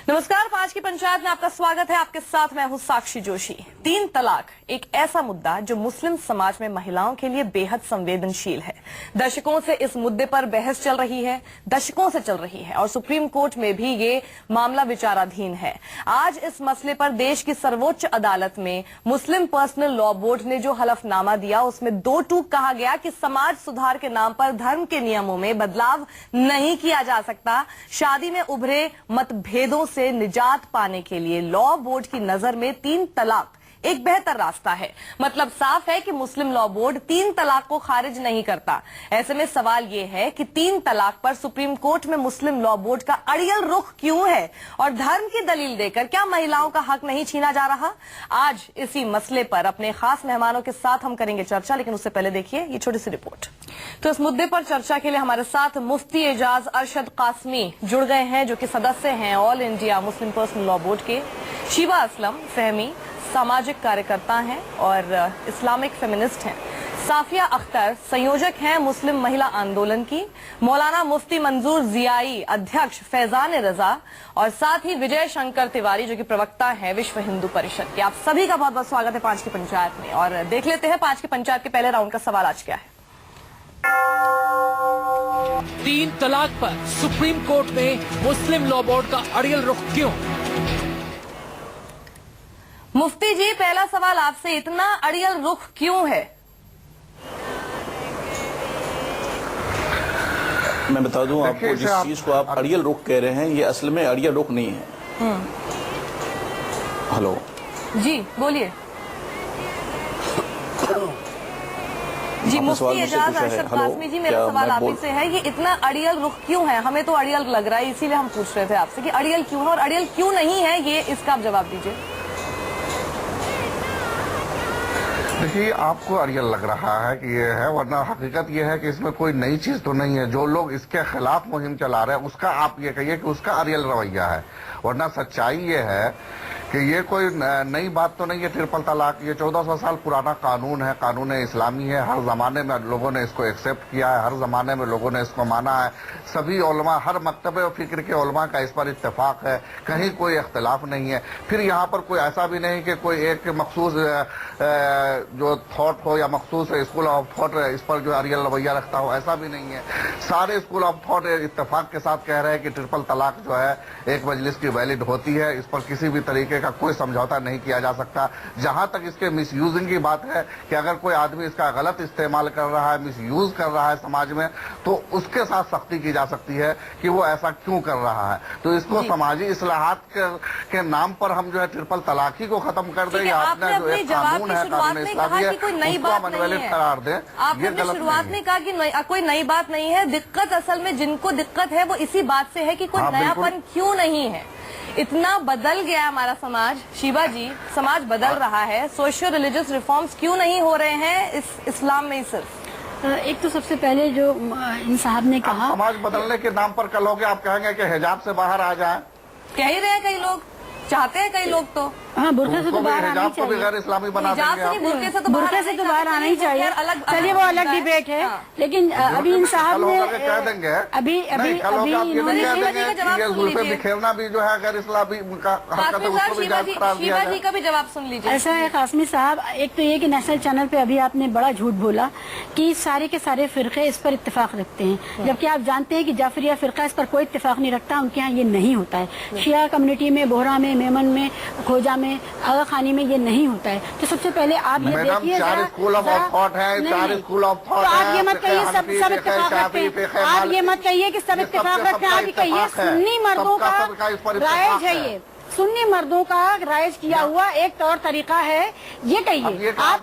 नमस्कार, 5 की पंचायत में आपका स्वागत है। आपके साथ मैं हूं साक्षी जोशी। 3 तलाक एक ऐसा मुद्दा जो मुस्लिम समाज में महिलाओं के लिए बेहद संवेदनशील है। दशकों से इस मुद्दे पर बहस चल रही है, दशकों से चल रही है और सुप्रीम कोर्ट में भी ये मामला विचाराधीन है। आज इस मसले पर देश की सर्वोच्च अदालत में मुस्लिम पर्सनल लॉ बोर्ड ने जो हलफनामा दिया उसमें 2 टूक कहा गया कि समाज सुधार के नाम पर धर्म के नियमों में बदलाव नहीं किया जा सकता। शादी में उभरे मतभेदों से निजात पाने के लिए लॉ बोर्ड की नजर में 3 तलाक एक बेहतर रास्ता है। मतलब साफ है कि मुस्लिम लॉ बोर्ड 3 तलाक को खारिज नहीं करता। ऐसे में सवाल यह है कि 3 तलाक पर सुप्रीम कोर्ट में मुस्लिम लॉ बोर्ड का अड़ियल रुख क्यों है और धर्म की दलील देकर क्या महिलाओं का हक नहीं छीना जा रहा। आज इसी मसले पर अपने खास मेहमानों के साथ हम करेंगे चर्चा, लेकिन उससे पहले देखिए ये छोटी सी रिपोर्ट। तो इस मुद्दे पर चर्चा के लिए हमारे साथ मुफ्ती एजाज अरशद कासमी जुड़ गए हैं, जो कि सदस्य हैं all India Muslim personal law board के। शीबा असलम फहमी सामाजिक कार्यकर्ता हैं और इस्लामिक फेमिनिस्ट हैं। साफिया अख्तर संयोजक हैं मुस्लिम महिला आंदोलन की। मौलाना मुफ्ती मंजूर जियाई अध्यक्ष फैजान रजा और साथ ही विजय शंकर तिवारी जो कि प्रवक्ता हैं विश्व हिंदू परिषद के। आप सभी का बहुत बहुत स्वागत है 5 की पंचायत में। और देख लेते हैं 5 की पंचायत के पहले राउंड का सवाल आज क्या है। 3 तलाक पर सुप्रीम कोर्ट में मुस्लिम लॉ बोर्ड का अड़ियल रुख क्यों? मुफ्ती जी, पहला सवाल आपसे, इतना अड़ियल रुख क्यों है? मैं बता दूं आपको, जिस चीज को आप अड़ियल रुख कह रहे हैं ये असल में अड़ियल रुख नहीं है। हेलो जी बोलिए। जी मुफ्ती एजाज अरशद कासमी जी, मेरा सवाल आप ही से है, ये इतना अड़ियल रुख क्यों है? हमें तो अड़ियल लग रहा है, इसीलिए हम पूछ रहे थे आपसे कि अड़ियल क्यों है और अड़ियल क्यों नहीं है, ये इसका आप जवाब दीजिए। देखिए, आपको अड़ियल लग रहा है कि ये है, वरना हकीकत ये है कि इसमें कोई नई चीज तो नहीं है। जो लोग इसके खिलाफ मुहिम चला रहे हैं उसका आप ये कहिए कि उसका अड़ियल रवैया है, वरना सच्चाई ये है कि ये कोई नई बात तो नहीं है। ट्रिपल तलाक ये 1400 साल पुराना कानून है, कानून इस्लामी है। हर जमाने में लोगों ने इसको एक्सेप्ट किया है, हर जमाने में लोगों ने इसको माना है। सभी उलमा, हर मकतबे और फिक्र के उलमा का इस पर इत्तेफाक है, कहीं कोई इख्तिलाफ नहीं है। फिर यहाँ पर कोई ऐसा भी नहीं कि कोई एक मखसूस जो थॉट हो या मखसूस स्कूल ऑफ थॉट इस पर जो अड़ियल रवैया रखता हो, ऐसा भी नहीं है। सारे स्कूल ऑफ थॉट इत्तेफाक के साथ कह रहे हैं कि ट्रिपल तलाक जो है एक मजलिस की वैलिड होती है, इस पर किसी भी तरीके का कोई समझौता नहीं किया जा सकता। जहां तक इसके मिसयूजिंग की बात है कि अगर कोई आदमी इसका गलत इस्तेमाल कर रहा है, मिसयूज कर रहा है समाज में, तो उसके साथ सख्ती की जा सकती है कि वो ऐसा क्यों कर रहा है। तो इसको समाजी इस्लाहात के नाम पर हम जो है ट्रिपल तलाकी को खत्म कर दें या अपना जो एक कानून है, कानून इस्लामी है, उसको मनवैलिड करार दें। आपने शुरुआत में कहा कि कोई नई बात नहीं है। दिक्कत असल में जिनको दिक्कत है वो इसी बात से है कि कोई नयापन क्यों नहीं है। इतना बदल गया है हमारा समाज। शीबा जी, समाज बदल रहा है, सोशल रिलीजियस रिफॉर्म्स क्यों नहीं हो रहे हैं इस इस्लाम में? सिर्फ एक तो सबसे पहले जो इन साहब ने कहा, समाज बदलने के नाम पर कल हो गया, आप कहेंगे कि हिजाब से बाहर आ जाए। कह ही रहे हैं, कई लोग चाहते हैं, कई लोग तो हाँ बुरखे से तो बाहर आना ही चाहिए। गैर इस्लामी बना देंगे, बुरखे से तो बाहर आना ही चाहिए। चलिए वो अलग डिबेट है, लेकिन अभी इन साहब ने कह देंगे अभी बिखेरना भी जो है गैर इस्लामी का हरकत है, उसको भी शीबा जी का भी जवाब सुन लीजिए। ऐसा है कासमी साहब, एक तो ये कि नेशनल चैनल पे अभी आपने बड़ा झूठ बोला कि सारे के सारे फिरके इस पर इत्तेफाक रखते हैं, जबकि आप जानते हैं कि जाफरिया फिरका इस पर कोई इत्तेफाक नहीं रखता। उनके यहाँ ये नहीं होता है। शिया कम्युनिटी में, बोहरा में, मेमन में, खोजा में, आगा खानी में ये नहीं होता है। तो सबसे पहले आप ये देखिए, चार स्कूल ऑफ थॉट है, चार स्कूल ऑफ थॉट है। आप ये मत कहिए सब इत्तेफाक रखते हैं, आप ये मत कहिए कि सब इत्तेफाक रखते हैं। आप ये कहिए सुन्नी मर्दों का राइज है, ये सुन्नी मर्दों का राइज किया हुआ एक तौर तरीका है, ये कहिए। आप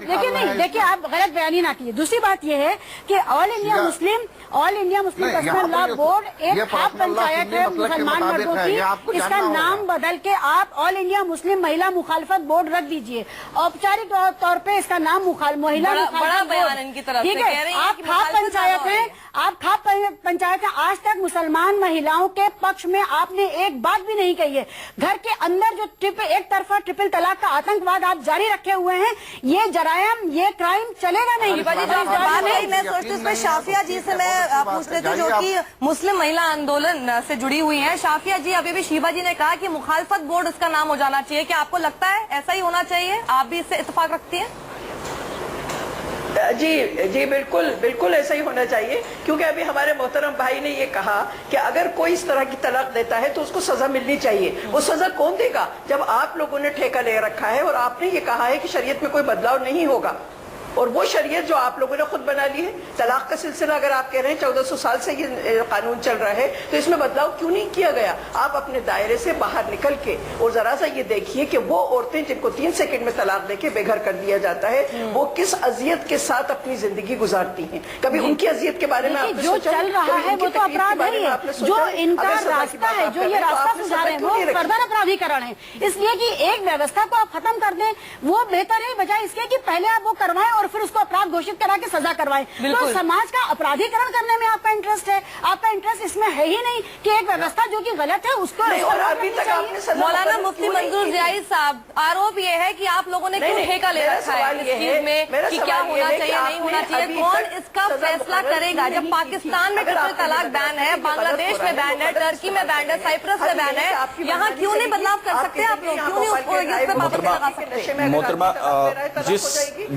देखिए, नहीं देखिए, आप गलत बयानी ना कीजिए। दूसरी बात ये है कि all India Muslim personal law board एक खाप पंचायत है मुसलमान मर्दों की। इसका नाम बदल के आप ऑल इंडिया मुस्लिम महिला मुखालफत बोर्ड रख दीजिए। औपचारिक तौर पे इसका नाम महिला मुखालफत बोर्ड, ठीक है। आप खाप पंचायत है, आप खाप पंचायत है। आज तक मुसलमान महिलाओं के पक्ष में आपने एक बात भी नहीं कही चाहिए। घर के अंदर जो एक तरफा ट्रिपल तलाक का आतंकवाद आप जारी रखे हुए हैं, ये जरायम, ये क्राइम चलेगा नहीं। मैं सोचती हूँ इसमें शाफिया जी से मैं पूछ लेती हूँ, जो कि मुस्लिम महिला आंदोलन से जुड़ी हुई हैं। शाफिया जी, अभी भी शीबा जी ने कहा कि मुखालफत बोर्ड उसका नाम हो जाना चाहिए, क्या आपको लगता है ऐसा ही होना चाहिए? आप भी इससे इत्तेफाक रखती हैं? जी बिल्कुल बिल्कुल ऐसा ही होना चाहिए, क्योंकि अभी हमारे मोहतरम भाई ने ये कहा कि अगर कोई इस तरह की तलाक देता है तो उसको सजा मिलनी चाहिए। वो सजा कौन देगा जब आप लोगों ने ठेका ले रखा है और आपने ये कहा है कि शरीयत में कोई बदलाव नहीं होगा, और वो शरीयत जो आप लोगों ने खुद बना ली है। तलाक का सिलसिला अगर आप कह रहे हैं 1400 साल से ये कानून चल रहा है, तो इसमें बदलाव क्यों नहीं किया गया? आप अपने दायरे से बाहर निकल के और जरा सा ये देखिए कि वो औरतें जिनको 3 सेकंड में तलाक देके बेघर कर दिया जाता है, वो किस अजियत के साथ अपनी जिंदगी गुजारती हैं। कभी उनकी अजियत के बारे में आपने जो चल रहा है वो तो अपराध है, जो इनका रास्ता है, जो ये रास्ता सुझा रहे हैं वो फर्दर अपराधीकरण है। इसलिए कि एक व्यवस्था को आप खत्म कर दें वो बेहतर है, बजाय इसके कि पहले आप वो करवाएं और फिर उसको अपराध घोषित करा के सजा करवाएं। तो समाज का अपराधीकरण करने में आपका इंटरेस्ट है, आपका इंटरेस्ट इसमें है ही नहीं कि एक व्यवस्था जो कि गलत है उसको। मौलाना मुफ्ती मंजूर जियाई साहब, आरोप ये है कि आप लोगों ने क्यों ठेका ले रखा है इस चीज में कि क्या होना चाहिए नहीं होना चाहिए? कौन इसका फैसला करेगा? जब पाकिस्तान में ट्रिपल तलाक बैन है, बांग्लादेश में बैन है, टर्की में बैन है, साइप्रस में बैन है, यहाँ क्यों नहीं बदलाव कर सकते आप लोग? क्यों नहीं उस पर पाबंदी लगा सकते? मोहतरमा,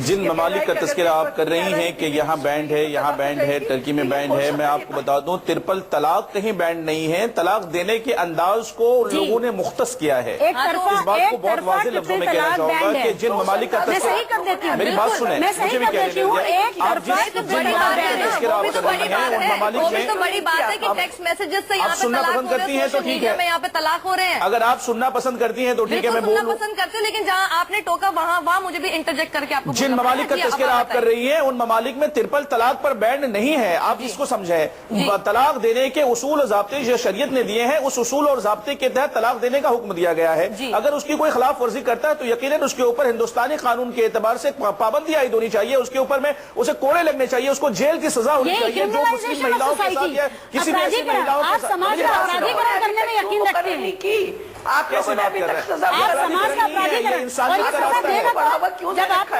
जिन ममालिक का तस्करा आप कर रही हैं कि यहाँ बैंड है, यहाँ बैंड है, टर्की में बैंड है, मैं आपको बता दूं ट्रिपल तलाक कहीं बैंड नहीं है। तलाक देने के अंदाज को लोगों ने मुख्तस किया है। एक तरफा, इस बात को बहुत वाज़ेह लफ्जों में कहना चाहूंगा कि जिन ममालिक का मैं सही कर देती हूँ, मेरी बात सुने, मुझे भी कहने दीजिए। आप जिन ममालिक का तस्करा आप कर रही हैं उन ममालिक में तो बड़ी बात है कि टेक्स्ट मैसेजेस से यहाँ पे सुनना पसंद करती हैं तो ठीक है, यहाँ पे तलाक हो रहे हैं। अगर आप सुनना पसंद करती हैं तो ठीक है, मैं सुनना बोलूं। पसंद करती हूँ, लेकिन जहाँ आपने टोका वहाँ मुझे भी इंटरजेक्ट करके आपको जिन ममालिक का तस्करा आप कर रही हैं उन ममालिक में ट्रिपल तलाक पर बैंड नहीं है। आप इसको समझें, तलाक देने के उसूल और ज़ाब्ते जो शरीयत ने दिए हैं, उस उसूल और ज़ाब्ते के तहत तलाक देने का हुक्म दिया गया है। अगर उसकी कोई खिलाफ वर्जी करता है तो यकीनन उसके ऊपर हिंदुस्तानी कानून के एतबार से पाबंदी आयद होनी चाहिए, उसके ऊपर में उसे कोड़े लगने चाहिए, उसको जेल की सजा होनी चाहिए। जो मुस्लिम महिलाओं के साथ या किसी भी ऐसी महिलाओं के साथ समाज का अपराधीकरण करने में यकीन रखते हैं। आप कैसे बात कर रहे हैं? समाज का अपराधीकरण इंसानियत का रास्ता है। जब आपने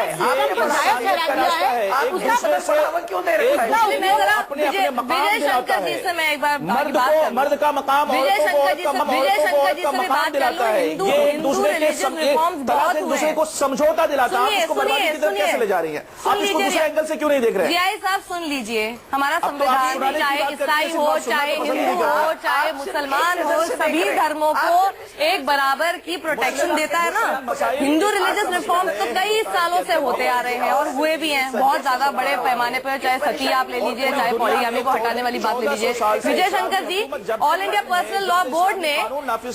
मर्द का मकाम मकाम दिलाता है, ये एक दूसरे को समझौता दिलाता है। आप इसको बर्बादी की तरफ कैसे ले जा रही हैं? आप इसको दूसरे एंगल से क्यों नहीं देख रहे हैं? जियाई साहब सुन लीजिए, हमारा संविधान चाहे ईसाई हो, चाहे हिंदू हो, चाहे मुसलमान हो, सभी धर्मों को एक बराबर की प्रोटेक्शन देता है ना। हिंदू रिलीजियस रिफॉर्म तो कई सालों से होते आ रहे हैं और हुए भी हैं बहुत ज्यादा बड़े पैमाने पर, चाहे सती आप ले लीजिए, चाहे पॉलीगामी को हटाने वाली बात ले लीजिए। Vijay Shankar ji, all India personal law board ने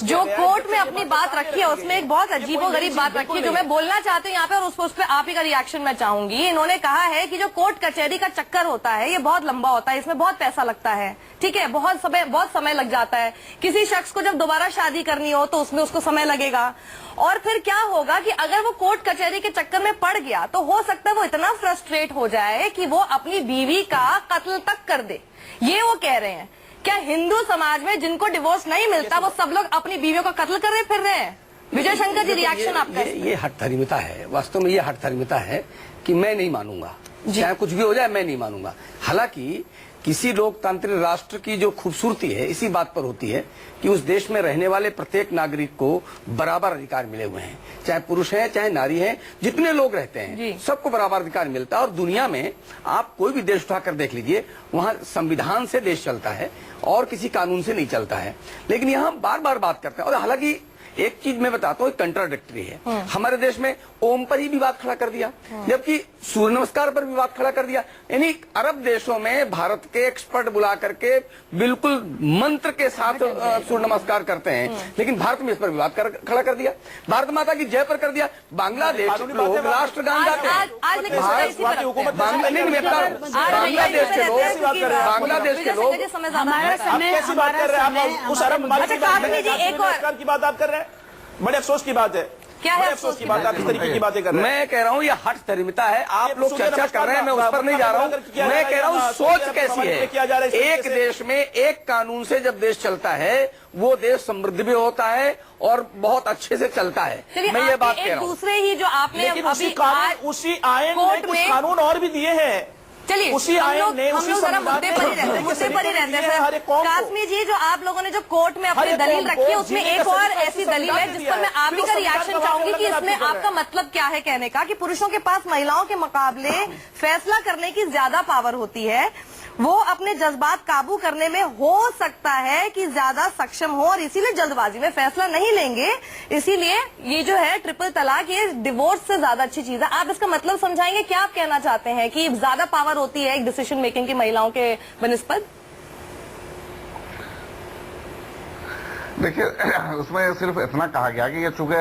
जो कोर्ट में अपनी बात रखी है उसमें एक बहुत अजीबोगरीब बात रखी है जो मैं बोलना चाहती हूँ यहाँ पे, और उस पर आप ही का रिएक्शन मैं चाहूंगी। इन्होंने कहा है कि जो कोर्ट कचहरी का चक्कर होता है ये बहुत लंबा होता है, इसमें बहुत पैसा लगता है, ठीक है, बहुत समय लग जाता है। किसी शख्स को जब दोबारा शादी करनी हो तो उसमें उसको समय लगेगा, और फिर क्या होगा कि अगर वो कोर्ट कचहरी के चक्कर में पड़ गया तो हो सकता है वो इतना फ्रस्ट्रेट हो जाए कि वो अपनी बीवी का कत्ल तक कर दे। ये वो कह रहे हैं। क्या हिंदू समाज में जिनको डिवोर्स नहीं मिलता वो सब लोग अपनी बीवियों का कत्ल कर रहे फिर रहे हैं? विजय शंकर जी, रिएक्शन आपका? ये हठधर्मिता है, वास्तव में ये हठधर्मिता है कि मैं नहीं मानूंगा, चाहे कुछ भी हो जाए मैं नहीं मानूंगा। हालांकि किसी लोकतांत्रिक राष्ट्र की जो खूबसूरती है इसी बात पर होती है कि उस देश में रहने वाले प्रत्येक नागरिक को बराबर अधिकार मिले हुए हैं, चाहे पुरुष हैं चाहे नारी हैं, जितने लोग रहते हैं सबको बराबर अधिकार मिलता है। और दुनिया में आप कोई भी देश उठाकर देख लीजिए, वहां संविधान से देश चलता है और किसी कानून से नहीं चलता है। लेकिन यहाँ बार बार बात करते हैं, और हालांकि एक चीज मैं बताता हूँ, कंट्राडिक्टरी है। हमारे देश में ओम पर ही विवाद खड़ा कर दिया, जबकि सूर्य नमस्कार पर विवाद खड़ा कर दिया। यानी अरब देशों में भारत के एक्सपर्ट बुला करके बिल्कुल मंत्र के साथ सूर्य नमस्कार करते हैं, लेकिन भारत में इस पर विवाद खड़ा कर दिया। भारत माता की जय पर कर दिया। बांग्लादेश लोग राष्ट्रगान गाते हैं, बांग्लादेश के लोग कैसी बात कर रहे हैं? आप उस अरब की बात आप कर रहे हैं। बड़े अफसोस की बात है क्या है बड़े अफसोस की बात, आप इस तरीके की बातें कर रहे हैं। मैं कह रहा हूँ ये हठ धर्मिता है। आप लोग चर्चा कर रहे हैं, मैं उस पर नहीं जा रहा हूँ। मैं कह रहा हूँ सोच कैसी है। एक देश में एक कानून से जब देश चलता है वो देश समृद्ध भी होता है और बहुत अच्छे से चलता है। मैं ये बात कह रहा हूँ। दूसरे ही जो आपने लेकिन अभी उसी आयन में कुछ कानून और भी दिए हैं। चलिए उसी आयन ने, हम उसी लोग जरा संविधान मुद्दे ने पर ही रहते हैं, मुद्दे पर ही रहते हैं। हर एक कौम को। कासमी जी, जो आप लोगों ने जो कोर्ट में अपनी हर एक दलील कौम रखी है को उसमें जीने एक का और संविधान ऐसी से दलील है संविधान जिस दिया पर मैं है। आप ही फिर का उस रिएक्शन संविधान चाहूंगी का कि इसमें आपको आपका मतलब क्या है कहने का, कि पुरुषों के पास महिलाओं के मुकाबले फैसला करने की ज्यादा पावर होती है, वो अपने जज्बात काबू करने में हो सकता है कि ज्यादा सक्षम हो और इसीलिए जल्दबाजी में फैसला नहीं लेंगे। इसीलिए ये जो है ट्रिपल तलाक, ये डिवोर्स से ज्यादा अच्छी चीज है। आप इसका मतलब समझाएंगे, क्या आप कहना चाहते हैं कि ज्यादा पावर होती है एक डिसीजन मेकिंग की महिलाओं के बनिस्बत? देखिए, उसमें सिर्फ इतना कहा गया कि ये चूंकि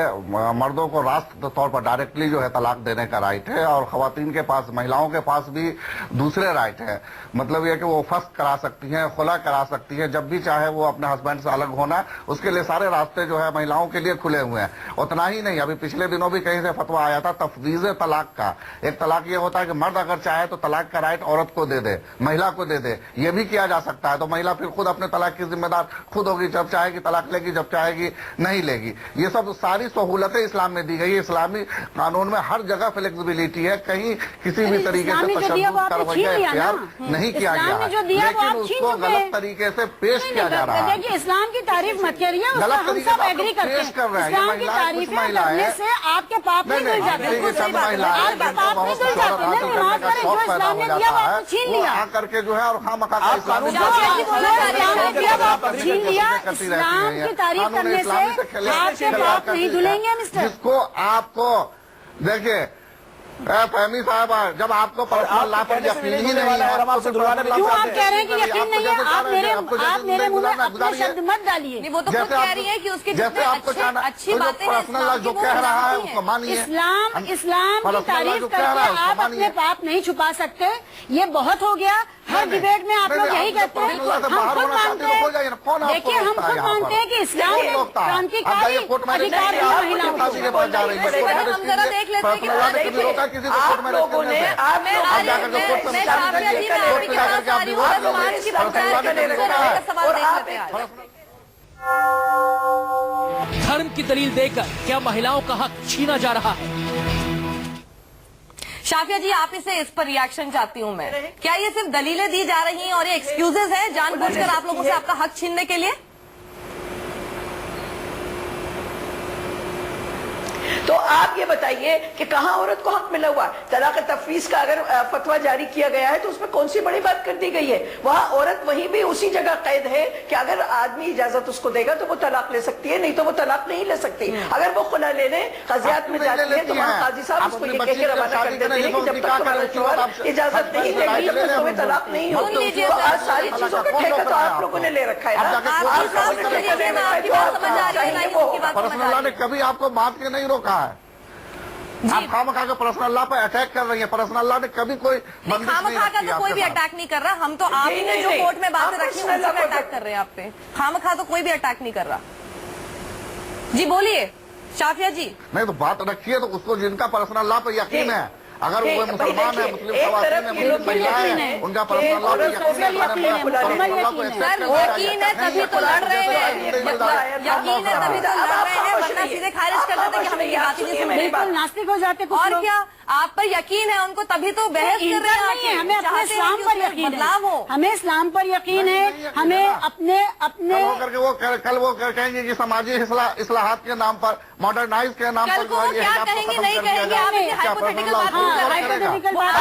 मर्दों को राष्ट्र तौर पर डायरेक्टली जो है तलाक देने का राइट है और खवातीन के पास, महिलाओं के पास भी दूसरे राइट है। मतलब ये कि वो फस्क करा सकती हैं, खुला करा सकती हैं, जब भी चाहे वो अपने हस्बैंड से अलग होना, उसके लिए सारे रास्ते जो है महिलाओं के लिए खुले हुए हैं। उतना ही नहीं, अभी पिछले दिनों भी कहीं से फतवा आया था तफवीज तलाक का। एक तलाक ये होता है कि मर्द अगर चाहे तो तलाक का राइट औरत को दे दे, महिला को दे दे, ये भी किया जा सकता है। तो महिला फिर खुद अपने तलाक की जिम्मेदार खुद होगी, जब चाहेगी तलाक लेगी, जब चाहेगी नहीं लेगी। ये सब सारी सहूलतें इस्लाम में दी गई है। इस्लामी कानून में हर जगह फ्लेक्सिबिलिटी है, कहीं किसी भी तरीके से तशद्दुद का रवैया इख्तियार नहीं किया गया है, लेकिन उसको गलत तरीके से पेश किया जा रहा है। देखिए, इस्लाम की तारीफ मत करिए, गलत तरीके से एग्री करते हैं। पेश कर रहे हैं। इस्लाम की तारीफें करने से आपके पाप नहीं धुल जाते, चंद महिलाएं जिनको बहुत शोहरत हासिल करने का शौक पैदा हो जाता है, वो आकर के जो है और खामखा का इस्लामी छीन लिया। इस्लाम की तारीफ करने से आपके पाप नहीं धुलेंगे मिस्टर। जिसको आपको देखिए फहमी साहब, जब आपको पर्सनल लॉ पर यकीन ही नहीं है, क्यों आप कह रहे हैं कि यकीन नहीं है? आप मेरे मुंह में अपने शब्द मत डालिए। वो तो खुद कह रही है कि उसके जैसे आपको अच्छी बातें पर्सनल लॉ जो कह रहा है उसको मानिए। इस्लाम की तारीफ करके आप अपने पाप नहीं छुपा सकते, ये बहुत हो गया। हर डिबेट में आप लोग यही कहते हैं। हम खुद मानते हैं, देखिए हम खुद मानते हैं कि इस्लाम में क्रांतिकारी अधिकार है महिलाओं को। हम जरा देख लेते हैं कि आप लोगों ने धर्म की दलील देकर क्या महिलाओं का हक छीना जा रहा है? शाफिया जी, आप इसे इस पर रिएक्शन चाहती हूँ मैं। क्या ये सिर्फ दलीलें दी जा रही हैं और ये एक्सक्यूजेज है जानबूझकर आप लोगों से आपका हक छीनने के लिए? तो आप ये बताइए कि कहाँ औरत को हक मिला हुआ है? तलाक तफवीज का अगर फतवा जारी किया गया है तो उसमें कौन सी बड़ी बात कर दी गई है? वहाँ औरत वहीं भी उसी जगह कैद है कि अगर आदमी इजाजत उसको देगा तो वो तलाक ले सकती है, नहीं तो वो तलाक नहीं ले सकती। अगर वो खुला लेने कजियात में जाती है तो वहाँ काजी साहब उसको ये कह के रवाना कर देते हैं कि जब तक तुम्हारा शौहर इजाजत नहीं देगी तब तक तुम्हें तलाक नहीं हो। तो आज सारी चीजों का ठेका तो आप लोगों ने ले रखा है ना। पर्सनल लॉ ने कभी आपको बात के नहीं रोका है। आप खामखा के पर्सनल लॉ पर अटैक कर रही है। पर्सनल लॉ ने कभी कोई खामखा का तो कोई भी अटैक नहीं कर रहा। हम तो आप ही ने जो कोर्ट में बातें रखी हैं उसी पे अटैक कर रहे हैं आप पे। खामखा तो कोई भी अटैक नहीं कर रहा। जी बोलिए शाफिया जी। नहीं तो बात रखिए तो उसको जिनका पर्सनल लॉ पर यकीन है, अगर वो मुसलमान है, मुस्लिम खवातीन है, मुस्लिम महिलाएं हैं, उनका पर्सनल लॉ पर यकीन है, यकीन है तभी तो लड़ रहे हैं, यकीन है तभी तो लड़ रहे हैं, वरना सीधे खारिज कर देते कि हमें ये बात ही नहीं। बिल्कुल नास्तिक हो जाते कुछ और लोग। क्या आप पर यकीन है उनको तभी तो बहस कर रहे हैं। हमें अपने इस्लाम पर यकीन है, हमें इस्लाम पर यकीन है, हमें अपने कल वो कहेंगे कि समाजी इस्लाहात के नाम पर, मॉडर्नाइज के नाम पर क्या कहेंगे नहीं कहेंगे, आप इसे हाइपोथेटिकल बात हाइपोथेटिकल बात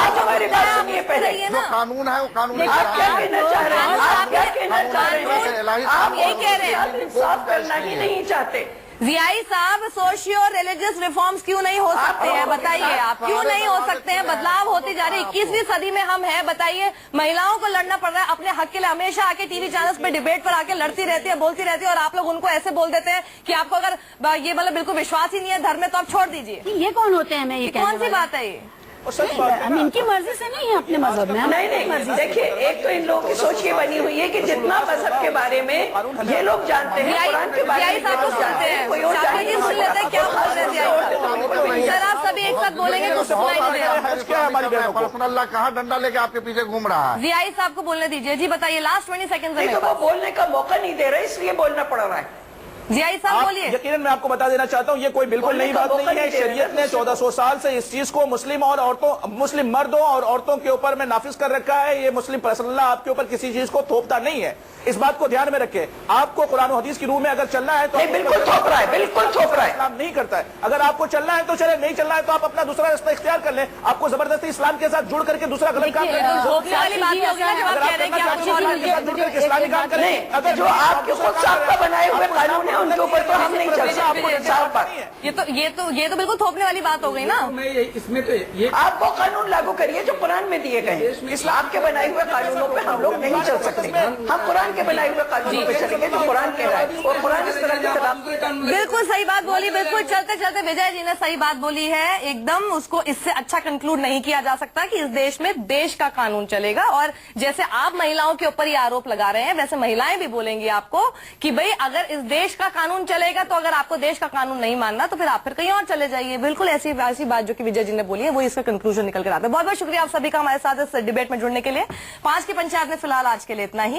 जो कानून है वो कानून आप क्या कहना चाह रहे हैं? आप क्या कहना चाह रहे हैं? आप यही कह रहे हैं इंसाफ करना ही नहीं चाहते। जियाई साहब, सोशियो रिलीजियस रिफॉर्म्स क्यों नहीं हो सकते हैं? बताइए आप, क्यों नहीं हो सकते हैं? बदलाव होती जा रही है, 21वीं सदी में हम हैं। बताइए, महिलाओं को लड़ना पड़ रहा है अपने हक के लिए। हमेशा आके टीवी चैनल्स पे डिबेट पर आके लड़ती रहती है, बोलती रहती है, और आप लोग उनको ऐसे बोल देते हैं कि आपको अगर ये मतलब बिल्कुल विश्वास ही नहीं है धर्म में तो आप छोड़ दीजिए। ये कौन होते हैं? मैं ये कौन सी बात है ये? और सच बात है हम ना। इनकी मर्जी से नहीं है अपने मजहब में, हम नहीं अपनी नहीं, मर्जी से। देखिए एक तो इन लोगों की सोच ये बनी हुई है कि जितना मजहब के बारे में ये लोग जानते हैं, कुरान के बारे में ये लोग जानते हैं, कोई और शाफी जी सुन लेते हैं क्या बोल रहे हैं। सर आप सभी एक साथ बोलेंगे तो सुनाई नहीं देगा। क्या है हमारी बहनों को? पर्सनल अल्लाह कहाँ डंडा लेके आपके पीछे घूम रहा है? जियाई साहब को बोलने दीजिए। जी बताइए, लास्ट 20 सेकंड नहीं तो में वो बोलने का मौका नहीं दे रहे, इसलिए बोलना पड़ रहा है। जियाई साहब आप बोलिए। यकीनन मैं आपको बता देना चाहता हूँ, ये कोई बिल्कुल बोलने नई का बात मौका नहीं है। नहीं दे रहे शरीयत ने 1400 साल से इस चीज को मुस्लिम और औरतों, मुस्लिम मर्दों और औरतों के ऊपर में नाफिज कर रखा है। ये मुस्लिम पर्सनल्लाह आपके ऊपर किसी चीज को थोपता नहीं है, इस बात को ध्यान में रखें। आपको कुरान और हदीस की रूह में अगर चलना है तो नहीं, बिल्कुल थोप रहा है, बिल्कुल थोप रहा है। इस्लाम नहीं करता है। अगर आपको चलना है तो चले, नहीं चलना है तो आप अपना दूसरा रास्ता इख्तियार कर लें। आपको जबरदस्ती इस्लाम के साथ जुड़ करके दूसरा गलत काम देखिए, करना थोपने वाली बात नहीं होगी ना जब आप अगर कह आप रहे हैं कि करना आप चाहते हैं इस्लाम के साथ जुड़ करके इस्लामी काम करें। नहीं, अगर जो आपके खुद साहब का बनाए हुए कानून है उनके ऊपर तो हम नहीं चल सकते साहब पर। ये तो बिल्कुल थोपने वाली बात हो गई ना। इसमें तो ये आप वो कानून लागू करिए जो कुरान में दिए गए हैं। इस्लाम के बनाए हुए कानूनों पे हम लोग नहीं चल सकते, हम कुरान के बनाए हुए कानूनों पे चलेंगे जो कुरान कह रहा है, और कुरान इस तरह के खिलाफ। बिल्कुल सही बात बोली, बिल्कुल चलते चलते विजय जी ने सही बात बोली है एकदम। उसको इससे अच्छा कंक्लूड नहीं किया जा सकता कि इस देश में देश का कानून चलेगा। और जैसे आप महिलाओं के ऊपर ये आरोप लगा रहे हैं, वैसे महिलाएं भी बोलेंगी आपको कि भाई अगर इस देश का कानून चलेगा तो अगर आपको देश का कानून नहीं मानना तो फिर आप फिर कहीं और चले जाइए। बिल्कुल ऐसी बात जो कि विजय जी ने बोली है वो इसका कंक्लूजन निकल कर आता है। बहुत बहुत शुक्रिया आप सभी का हमारे साथ इस डिबेट में जुड़ने के लिए। 5 की पंचायत में फिलहाल आज के लिए इतना ही।